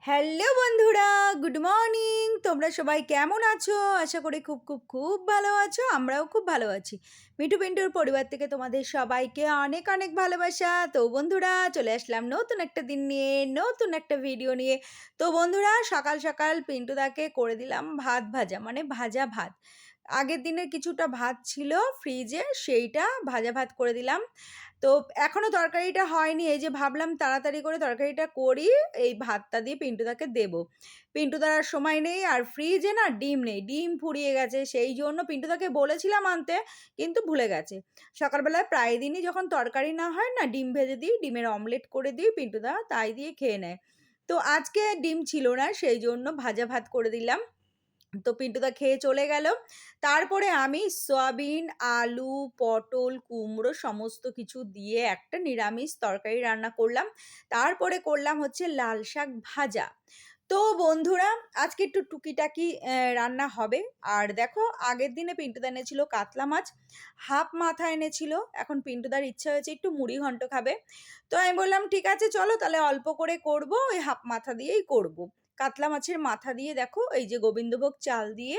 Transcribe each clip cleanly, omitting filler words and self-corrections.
Hello বন্ধুরা, good morning. তোমরা সবাই কেমন আছো? আশা করি খুব খুব খুব ভালো আছো। আমরাও খুব ভালো আছি। মিঠু পিন্টুর পরিবার থেকে তোমাদের সবাইকে অনেক অনেক ভালোবাসা। তো বন্ধুরা, চলে আসলাম নতুন একটা দিন নিয়ে, নতুন একটা ভিডিও নিয়ে। তো বন্ধুরা, সকাল সকাল পিন্টুদাকে করে দিলাম ভাত ভাজা, মানে ভাজা ভাত। আগের দিনের কিছুটা ভাত ছিল ফ্রিজে, সেইটা ভাজা ভাত করে দিলাম। তো এখনো তরকারিটা হয়নি, এই যে ভাবলাম তাড়াতাড়ি করে তরকারিটা করি, এই ভাতটা দিয়ে পিন্টুদাকে দেব। পিন্টুদার আর সময় নেই, আর ফ্রিজে না ডিম নেই, ডিম ফুরিয়ে গেছে, সেই জন্য পিন্টুদাকে বলেছিলাম আনতে, কিন্তু ভুলে গেছে। সকালবেলায় প্রায় দিনই যখন তরকারি না হয় না, ডিম ভেজে দিই, ডিমের অমলেট করে দিই, পিন্টুদা তাই দিয়ে খেয়ে নেয়। তো আজকে ডিম ছিল না, সেই জন্য ভাজা ভাত করে দিলাম। তো পিন্টুদা খেয়ে চলে গেল। তারপরে আমি সয়াবিন, আলু, পটল, কুমড়ো সমস্ত কিছু দিয়ে একটা নিরামিষ তরকারি রান্না করলাম। তারপরে করলাম হচ্ছে লাল শাক ভাজা। তো বন্ধুরা, আজকে একটু টুকিটাকি রান্না হবে। আর দেখো, আগের দিনে পিন্টুদা এনেছিল কাতলা মাছ, হাফ মাথা এনেছিল। এখন পিন্টুদার ইচ্ছা হয়েছে একটু মুড়ি ঘন্ট খাবে। তো আমি বললাম ঠিক আছে চলো তাহলে অল্প করে করব, ওই হাফ মাথা দিয়েই করব। কাতলা মাছের মাথা দিয়ে দেখো, এই যে গোবিন্দভোগ চাল দিয়ে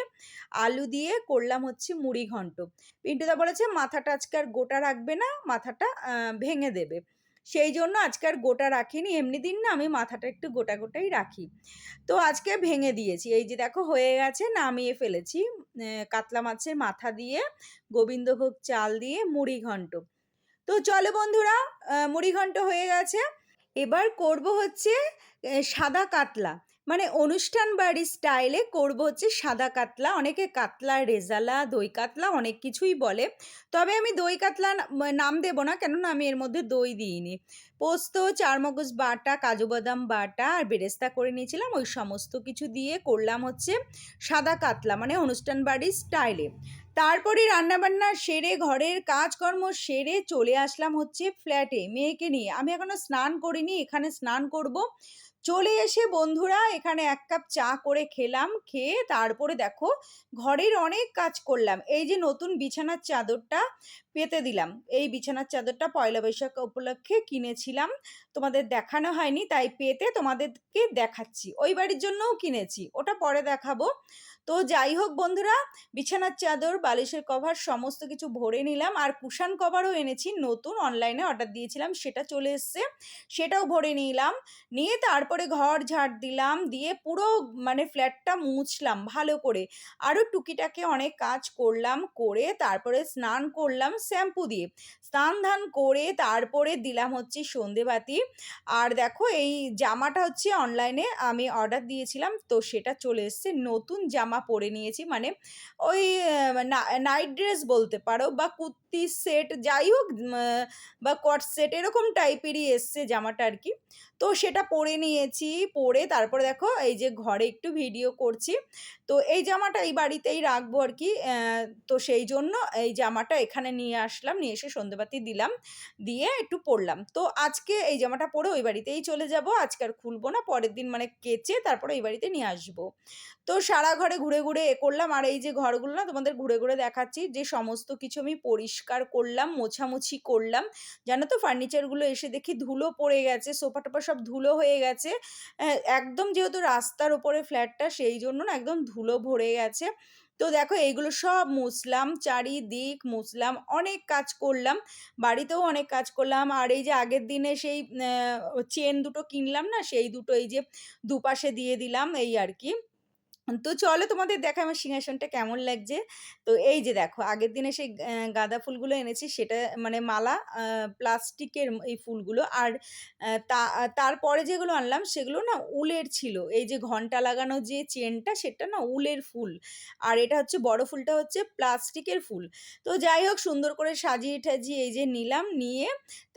আলু দিয়ে করলাম হচ্ছে মুড়ি ঘন্ট। পিন্টুদা বলেছে মাথাটা আজকে আর গোটা রাখবে না, মাথাটা ভেঙে দেবে। সেই জন্য আজকে আর গোটা রাখিনি, এমনি দিন না আমি মাথাটা একটু গোটা গোটাই রাখি। তো আজকে ভেঙে দিয়েছি, এই যে দেখো হয়ে গেছে, নামিয়ে ফেলেছি। কাতলা মাছের মাথা দিয়ে গোবিন্দভোগ চাল দিয়ে মুড়ি ঘন্ট। তো চলো বন্ধুরা, মুড়ি ঘন্ট হয়ে গেছে। এবার করব হচ্ছে সাদা কাতলা, মানে অনুষ্ঠান বাড়ির স্টাইলে করব হচ্ছে সাদা কাতলা। অনেকে কাতলা রেজালা, দই কাতলা অনেক কিছুই বলে, তবে আমি দই কাতলা নাম দেব না, কেননা আমি এর মধ্যে দই দিইনি। পোস্ত, চারমগজ বাটা, কাজু বাদাম বাটা আর বেরেস্তা করে নিয়েছিলাম, ওই সমস্ত কিছু দিয়ে করলাম হচ্ছে সাদা কাতলা, মানে অনুষ্ঠান বাড়ির স্টাইলে। তারপরে রান্নাবান্না সেরে, ঘরের কাজকর্ম সেরে চলে আসলাম হচ্ছে ফ্ল্যাটে মেয়েকে নিয়ে। আমি এখনো স্নান করিনি, এখানে স্নান করব। চলে এসে বন্ধুরা এখানে এক কাপ চা করে খেলাম, খেয়ে তারপরে দেখো ঘরের অনেক কাজ করলাম। এই যে নতুন বিছানার চাদরটা পেতে দিলাম, এই বিছানার চাদরটা পয়লা বৈশাখ উপলক্ষে কিনেছিলাম, তোমাদের দেখানো হয়নি, তাই পেতে তোমাদেরকে দেখাচ্ছি। ওই বাড়ির জন্যও কিনেছি, ওটা পরে দেখাবো। তো যাই হোক বন্ধুরা, বিছানার চাদর, বালিশের কভার সমস্ত কিছু ভরে নিলাম। আর কুশান কভারও এনেছি, নতুন অনলাইনে অর্ডার দিয়েছিলাম, সেটা চলে এসছে, সেটাও ভরে নিলাম। নিয়ে তারপরে ঘর ঝাড় দিলাম, দিয়ে পুরো মানে ফ্ল্যাটটা মুছলাম ভালো করে। আরও টুকিটাকে অনেক কাজ করলাম, করে তারপরে স্নান করলাম শ্যাম্পু দিয়ে। স্নান ধান করে তারপরে দিলাম হচ্ছে সন্ধেবাতি। আর দেখো এই জামাটা হচ্ছে অনলাইনে আমি অর্ডার দিয়েছিলাম, তো সেটা চলে এসছে, নতুন জামা পরে নিয়েছি, মানে ওই নাইট ড্রেস বলতে পারো, বা কুর্তি সেট যাই হোক, বা কট সেট এরকম টাইপেরই এসছে জামাটা আর কি। তো সেটা পরে নিয়েছি, পরে তারপরে দেখো এই যে ঘরে একটু ভিডিও করছি। তো এই জামাটা এই বাড়িতেই রাখবো আর কি, তো সেই জন্য এই জামাটা এখানে নিয়ে আসলাম, নিয়ে এসে সন্ধেবাতি দিলাম, দিয়ে একটু পরলাম। তো আজকে এই জামাটা পরে ওই বাড়িতেই চলে যাব, আজকে আর খুলবো না, পরের দিন মানে কেচে তারপরে এই বাড়িতে নিয়ে আসবো। তো সারা ঘরে ঘুরে ঘুরে এ করলাম। আর এই যে ঘরগুলো না তোমাদের ঘুরে ঘুরে দেখাচ্ছি, যে সমস্ত কিছু আমি পরিষ্কার করলাম, মোছামুছি করলাম। জানো তো, ফার্নিচারগুলো এসে দেখি ধুলো পড়ে গেছে, সোফা টোফা সব ধুলো হয়ে গেছে। একদম যেহেতু রাস্তার ওপরে ফ্ল্যাটটা, সেই জন্য না একদম ধুলো ভরে গেছে। তো দেখো এইগুলো সব মুছলাম, চারিদিক মুছলাম, অনেক কাজ করলাম, বাড়িতেও অনেক কাজ করলাম। আর এই যে আগের দিনে সেই চেন দুটো কিনলাম না, সেই দুটো এই যে দুপাশে দিয়ে দিলাম, এই আর কি। তো চলো তোমাদের দেখাই আমার সিংহাসনটা কেমন লাগছে। তো এই যে দেখো, আগের দিনে সেই গাঁদা ফুলগুলো এনেছি, সেটা মানে মালা, প্লাস্টিকের এই ফুলগুলো। আর তারপরে যেগুলো আনলাম সেগুলো না উলের ছিল, এই যে ঘন্টা লাগানো যে চেনটা সেটা না উলের ফুল, আর এটা হচ্ছে বড় ফুলটা হচ্ছে প্লাস্টিকের ফুল। তো যাই হোক, সুন্দর করে সাজিয়ে টাজিয়ে এই যে নিলাম, নিয়ে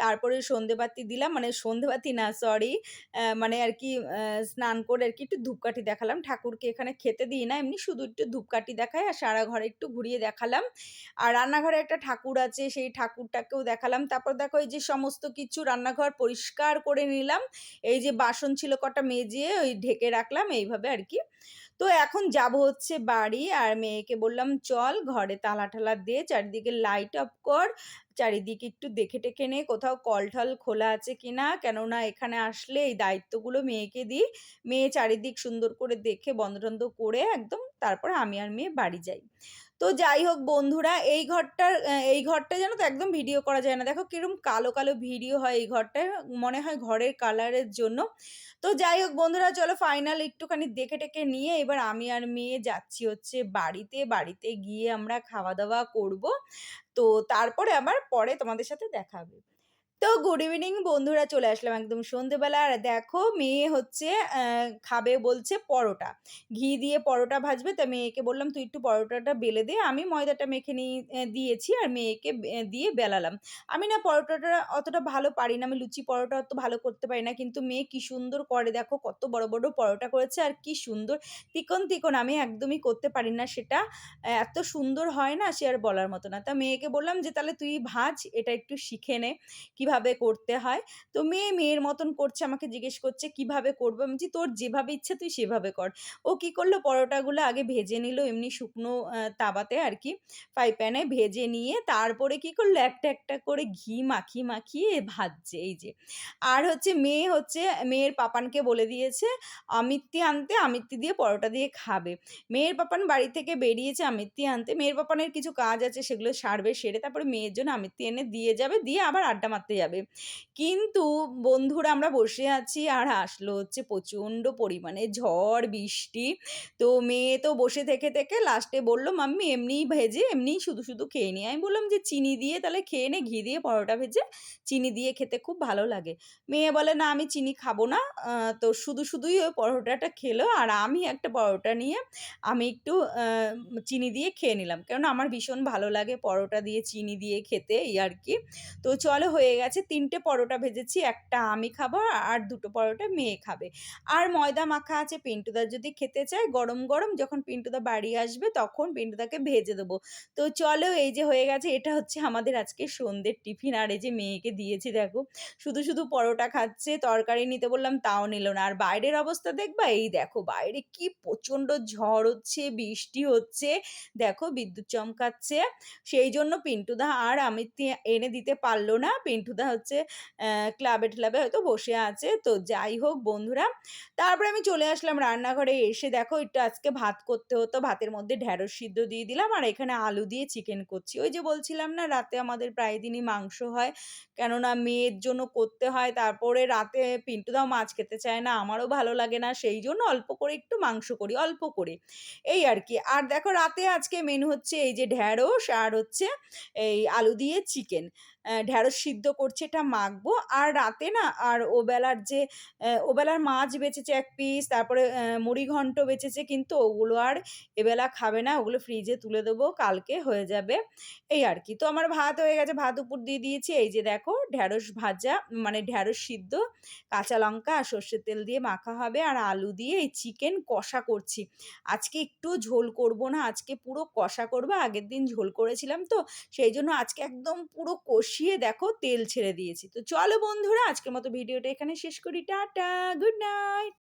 তারপরে সন্ধেবাতি দিলাম, মানে সন্ধেবাতি না সরি, মানে আর কি স্নান করে আর কি একটু ধূপকাঠি দেখালাম। ঠাকুরকে এখানে খেতে দিই না, এমনি শুধু একটু ধূপকাঠি দেখাই, আর সারা ঘরে একটু ঘুরিয়ে দেখালাম। আর রান্নাঘরে একটা ঠাকুর আছে, সেই ঠাকুরটাকেও দেখালাম। তারপর দেখো এই যে সমস্ত কিছু রান্নাঘর পরিষ্কার করে নিলাম, এই যে বাসন ছিল কটা মেজে ওই ঢেকে রাখলাম এইভাবে আর কি। তো এখন যাবো হচ্ছে বাড়ি আর মেয়েকে বললাম, "চল ঘরে তালা-টালা দে, চারিদিকে লাইট অফ কর, চারিদিকে একটু দেখে-টেখে নে কোথাও কল-টল খোলা আছে কিনা। কেননা এখানে আসলে এই দায়িত্বগুলো মেয়েকে দিই। মেয়ে চারিদিক সুন্দর করে দেখে বন্ধ-টন্ধ করে একদম তারপরে আমি আর মেয়ে বাড়ি যাই।" তো যাই হোক বন্ধুরা এই ঘরটা জানো তো একদম ভিডিও করা যায় না। দেখো কিরকম কালো, কালো ভিডিও হয় এই ঘরটায়। মনে হয় ঘরের কালারের জন্য। তো যাই হোক বন্ধুরা চলো ফাইনাল একটুখানি দেখে-টেখে নিয়ে এবার আমি আর মেয়ে যাচ্ছি হচ্ছে বাড়িতে। বাড়িতে গিয়ে আমরা খাওয়া-দাওয়া করব। তো তারপরে আবার পরে তোমাদের সাথে দেখা হবে। তো গুড ইভিনিং বন্ধুরা চলে আসলাম একদম সন্ধ্যেবেলা। আর দেখো মেয়ে হচ্ছে খাবে বলছে পরোটা। ঘি দিয়ে পরোটা ভাজবে। তা মেয়েকে বললাম, "তুই একটু পরোটাটা বেলে দে।" আমি ময়দাটা মেখে দিয়েছি আর মেয়েকে দিয়ে বেলালাম। আমি না পরোটাটা অতটা ভালো পারি না। আমি লুচি পরোটা অত ভালো করতে পারি না। কিন্তু মেয়ে কি সুন্দর করে দেখো কত বড়, বড় পরোটা করেছে আর কি সুন্দর চিকন, চিকন আমি একদমই করতে পারি না সেটা। এত সুন্দর হয় না সে আর বলার মতো না। তা মেয়েকে বললাম যে, "তাহলে তুই ভাজ, এটা একটু শিখে নে।" কিভাবে করতে হয়। তো মেয়ে মেয়ের মতন করছে আমাকে জিজ্ঞেস করছে, "কিভাবে করবো?" আমি বলছি, "তোর যেভাবে ইচ্ছে তুই সেভাবে কর।" ও কি করলো পরোটাগুলো আগে ভেজে নিল এমনি শুকনো তাওয়াতে আরকি ফ্রাই প্যানে ভেজে নিয়ে তারপরে কি করলো একটা, একটা করে ঘি মাখিয়ে, মাখিয়ে ভাজছে এই যে। আর হচ্ছে মেয়ের পাপানকে বলে দিয়েছে আমিত্তি আনতে, আমিত্তি দিয়ে পরোটা দিয়ে খাবে। মেয়ের পাপান বাড়ি থেকে বেরিয়েছে আমিত্তি আনতে। মেয়ের পাপানের কিছু কাজ আছে সেগুলো সারবে, সেরে তারপরে মেয়ের জন্য আমিত্তি এনে দিয়ে যাবে, দিয়ে আবার আড্ডা মারতে যাবে। কিন্তু বন্ধুরা আমরা বসে আছি আর আসলো হচ্ছে প্রচণ্ড পরিমাণে ঝড়, বৃষ্টি। তো মেয়ে তো বসে থেকে, থেকে লাস্টে বলল, "মাম্মি এমনিই ভেজে, এমনিই শুধু, শুধু খেয়ে নি।" আমি বললাম যে, "চিনি দিয়ে তাহলে খেয়ে নে, ঘি দিয়ে পরোটা ভেজে চিনি দিয়ে খেতে খুব ভালো লাগে।" মেয়ে বলে, "না আমি চিনি খাবো না।" তো শুধু, শুধুই ওই পরোটাটা খেলো আর আমি একটা পরোটা নিয়ে আমি একটু চিনি দিয়ে খেয়ে নিলাম। কেননা আমার ভীষণ ভালো লাগে পরোটা দিয়ে চিনি দিয়ে খেতে এই আরকি। তো চলো হয়ে গেছে ৩ টে পরোটা ভেজেছি। ১ টা আমি খাবো আর ২ টো পরোটা মেয়ে খাবে। আর ময়দা মাখা আছে পিন্টুদা যদি খেতে চায় গরম, গরম যখন পিন্টুদা বাড়ি আসবে তখন পিন্টুদাকে ভেজে দেবো। তো চলো এই যে হয়ে গেছে এটা হচ্ছে আমাদের আজকে সন্ধ্যের টিফিন আর এই যে মেয়েকে দিয়েছি দেখো। শুধু, শুধু পরোটা খাচ্ছে, তরকারি নিতে বললাম তাও নিল না। আর বাইরের অবস্থা দেখবা? এই দেখো বাইরে কি প্রচণ্ড ঝড় হচ্ছে, বৃষ্টি হচ্ছে। দেখো বিদ্যুৎ চমকাচ্ছে। সেইজন্য পিন্টুদা আর আমিত্তি এনে দিতে পারল না। পিন্টুদা হচ্ছে ক্লাবে-ট্লাবে হয়তো বসে আছে। তো যাই হোক বন্ধুরা, তারপরে আমি চলে আসলাম রান্নাঘরে এসে দেখো একটু আজকে ভাত করতে হতো। ভাতের মধ্যে ঢেঁড়স সিদ্ধ দিয়ে দিলাম আর এখানে আলু দিয়ে চিকেন করছি। ওই যে বলছিলাম না রাতে আমাদের প্রায় দিনই মাংস হয়। কেননা মেয়ের জন্য করতে হয়। তারপরে রাতে পিন্টুদাও মাছ খেতে চায় না, আমারও ভালো লাগে না। সেইজন্য অল্প করে একটু মাংস করি, অল্প করে। এই আরকি। আর দেখো রাতে আজকে মেনু হচ্ছে এই যে ঢেঁড়স আর হচ্ছে এই আলু দিয়ে চিকেন। ঢেঁড়স সিদ্ধ করছি এটা মাখবো। আর রাতে না আর ওবেলার মাছ বেঁচেছে ১ পিস, তারপরে মুড়িঘন্ট বেঁচেছে কিন্তু ওগুলো আর এবেলা খাবে না। ওগুলো ফ্রিজে তুলে দেবো, কালকে হয়ে যাবে। এই আরকি। তো আমার ভাত হয়ে গেছে, ভাত উপর দিয়ে দিয়েছি। এই যে দেখো ঢেঁড়স ভাজা মানে ঢেঁড়স সিদ্ধ, কাঁচা লঙ্কা আর সর্ষের তেল দিয়ে মাখা হবে আর আলু দিয়ে এই চিকেন কষা করছি। আজকে একটুও ঝোল করব না, আজকে পুরো কষা করব। আগের দিন ঝোল করেছিলাম তো, সেইজন্য আজকে একদম পুরো কষিয়ে দেখো তেল ছেড়ে দিয়েছি। তো চলো বন্ধুরা আজকের মতো ভিডিওটা এখানে শেষ করি। Tata, good night.